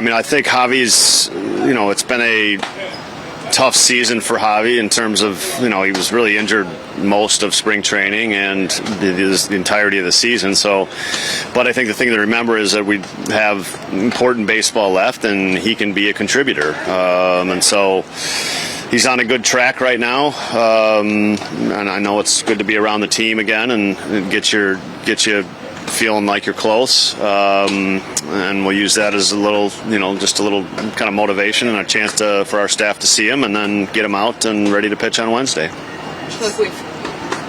I mean, I think Javi's, it's been a tough season for Javi in terms of, he was really injured most of spring training and the entirety of the season. So, but I think the thing to remember is that we have important baseball left, and he can be a contributor. And so he's on a good track right now. And I know it's good to be around the team again and get you feeling like you're close, and we'll use that as a little, just a little kind of motivation and a chance for our staff to see him and then get him out and ready to pitch on Wednesday. I feel like we've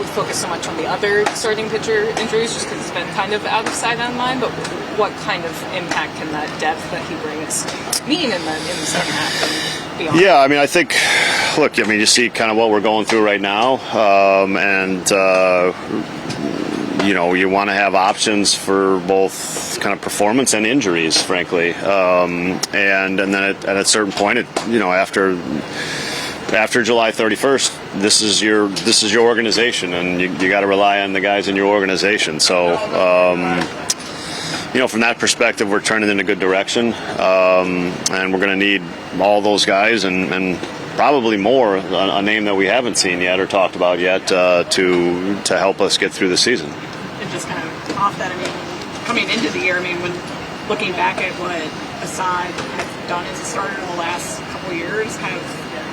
focused so much on the other starting pitcher injuries just because it's been kind of out of sight and mind, but what kind of impact can that depth that he brings mean in the second half and beyond? Yeah, I mean, I think, you see kind of what we're going through right now, you want to have options for both kind of performance and injuries, frankly. And then at a certain point, after July 31st, this is your organization, and you got to rely on the guys in your organization. So, from that perspective, we're turning in a good direction, and we're going to need all those guys and probably more, a name that we haven't seen yet or talked about yet, to help us get through the season. And just kind of off that, coming into the year, when looking back at what Assad has done as a starter in the last couple of years, kind of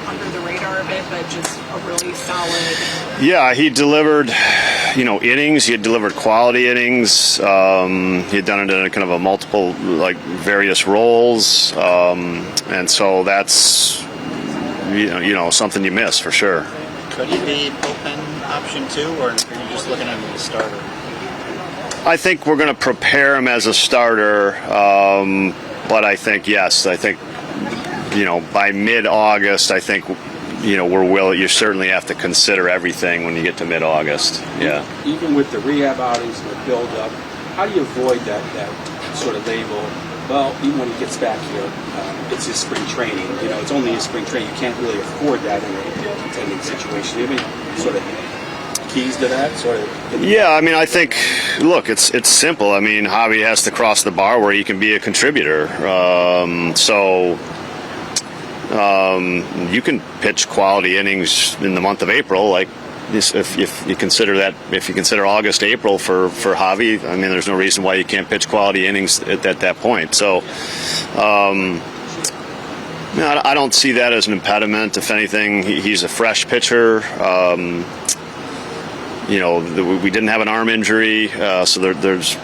under the radar a bit, but just a really solid. Yeah, he delivered, innings. He had delivered quality innings. He had done it in a kind of a multiple, various roles, and so that's something you miss for sure. Could he be bullpen option too, or are you just looking at him as a starter? I think we're going to prepare him as a starter, but I think yes. I think by mid-August, I think you certainly have to consider everything when you get to mid-August. Yeah. Even with the rehab outings and the build-up, how do you avoid that sort of label? Well, even when he gets back here, it's his spring training. It's only his spring training. You can't really afford that in a contending situation. Any sort of keys to that? Yeah, I think, it's simple. Javi has to cross the bar where he can be a contributor. You can pitch quality innings in the month of April, if you consider August, April for Javi. There's no reason why you can't pitch quality innings at that point. So, I don't see that as an impediment. If anything, he's a fresh pitcher. We didn't have an arm injury, so there's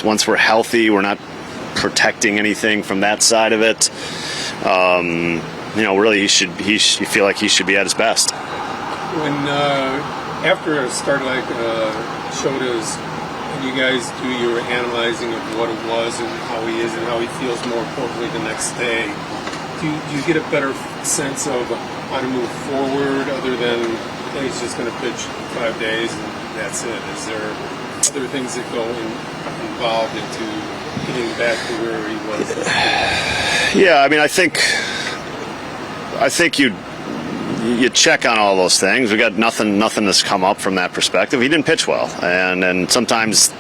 once we're healthy, we're not protecting anything from that side of it. Really, you feel like he should be at his best. When after a start like Shota's, and you guys do your analyzing of what it was and how he is and how he feels, more importantly the next day, do you get a better sense of how to move forward other than he's just going to pitch 5 days and that's it? Is there other things that go involved into getting back to where he was? Yeah, I think you check on all those things. We got nothing that's come up from that perspective. He didn't pitch well, and sometimes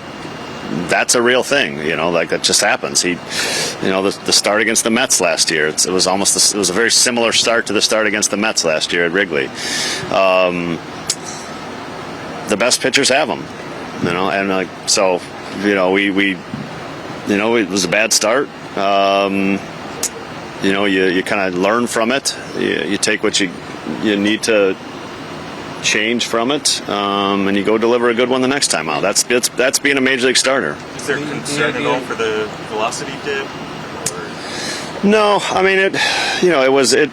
that's a real thing. That just happens. The start against the Mets last year. It was a very similar start to the start against the Mets last year at Wrigley. The best pitchers have them, and so it was a bad start. You kind of learn from it. You take what you need to change from it, and you go deliver a good one the next time out. That's being a major league starter. Is there concern at all for the velocity dip? No, it was a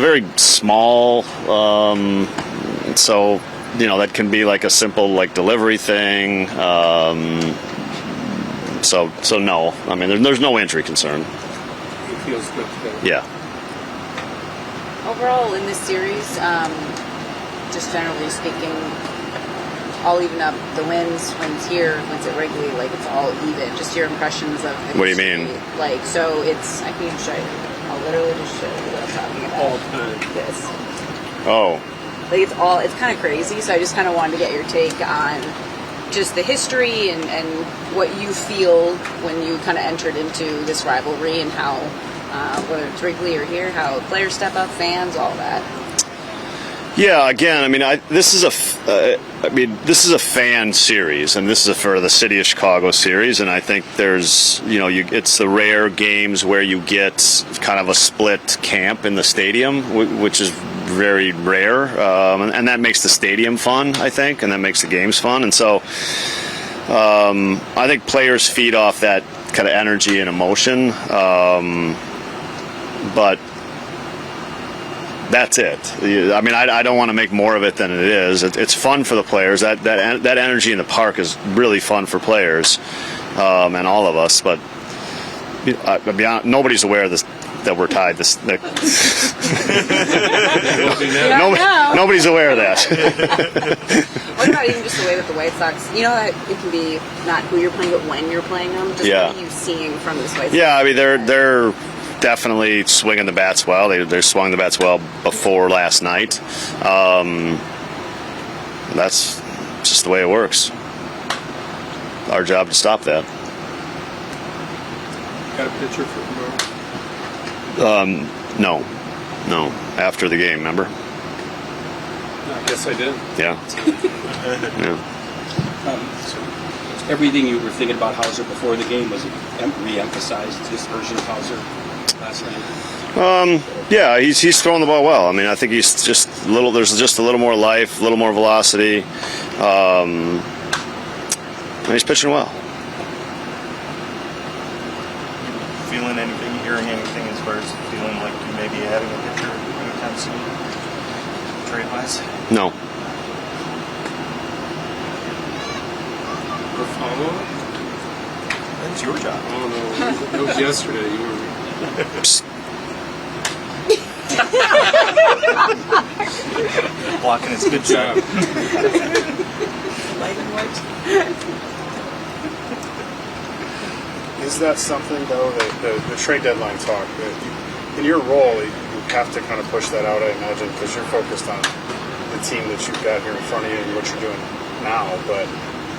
very small, so that can be like a simple delivery thing. So no, there's no injury concern. It feels good today. Yeah. Overall in this series, just generally speaking, I'll even up the wins here, wins at Wrigley, it's all even. Just your impressions of the What do you mean? So it's, I can show you. I'll literally just show you what I'm talking about. All time. This. Oh. It's kind of crazy, so I just kind of wanted to get your take on just the history and what you feel when you kind of entered into this rivalry, and how, whether it's Wrigley or here, how players step up, fans, all that. Yeah, again, I mean, this is a fan series, and this is for the City of Chicago series, and I think there's, it's the rare games where you get kind of a split camp in the stadium, which is very rare, and that makes the stadium fun, I think, and that makes the games fun, and so I think players feed off that kind of energy and emotion, but that's it. I mean, I don't want to make more of it than it is. It's fun for the players. That energy in the park is really fun for players and all of us. But I'll be honest, nobody's aware of this, that we're tied. Nobody's aware of that. What about even just the way that the White Sox, that it can be not who you're playing, but when you're playing them? Just what are you seeing from this White Sox? Yeah, I mean, they're definitely swinging the bats well. They swung the bats well before last night. That's just the way it works. Our job to stop that. Got a picture for tomorrow? No. After the game, remember? I guess I did. Yeah. Yeah. Everything you were thinking about Hauser before the game, was it re-emphasized, this version of Hauser last night? Yeah, he's throwing the ball well. I mean, I think he's just there's just a little more life, a little more velocity. And he's pitching well. Feeling anything, hearing anything as far as feeling like you may be having a pitcher anytime soon, trade-wise? No. That's your job. Oh, no. It was yesterday. You were... Blocking his good job. Light and white. Is that something, though, that the trade deadline talk, that in your role, you have to kind of push that out, I imagine, because you're focused on the team that you've got here in front of you and what you're doing now, but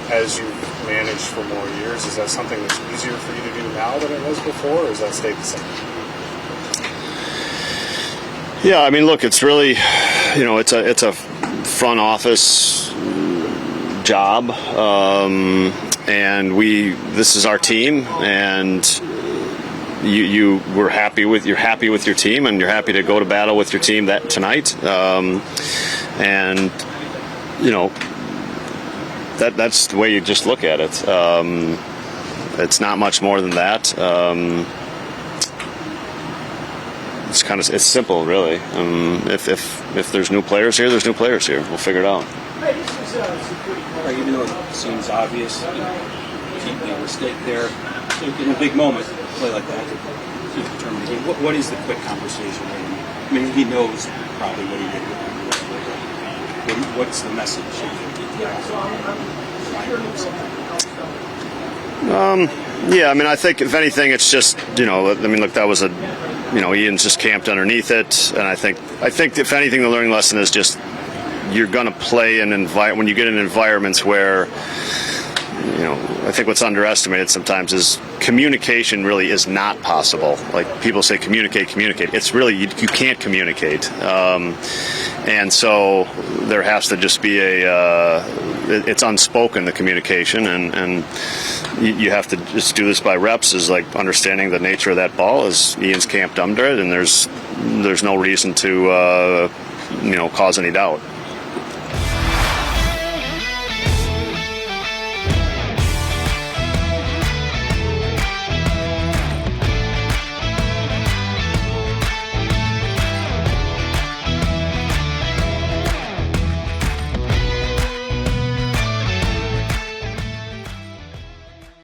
as you've managed for more years, is that something that's easier for you to do now than it was before, or has that stayed the same? Yeah, I mean, look, it's really, it's a front office job, and this is our team, and you're happy with your team, and you're happy to go to battle with your team tonight, and that's the way you just look at it. It's not much more than that. It's simple, really. If there's new players here, there's new players here. We'll figure it out. Even though it seems obvious, keep the mistake there in a big moment, play like that, to determine the game. What is the quick conversation? I mean, he knows probably what he did. What's the message? Yeah, I mean, I think if anything, it's just look, that was Ian's just camped underneath it, and I think if anything, the learning lesson is just you're going to play when you get in environments where I think what's underestimated sometimes is communication really is not possible. Like people say, communicate. It's really you can't communicate, and so there has to just be it's unspoken, the communication, and you have to just do this by reps. Is like understanding the nature of that ball. As Ian's camped under it, and there's no reason to cause any doubt.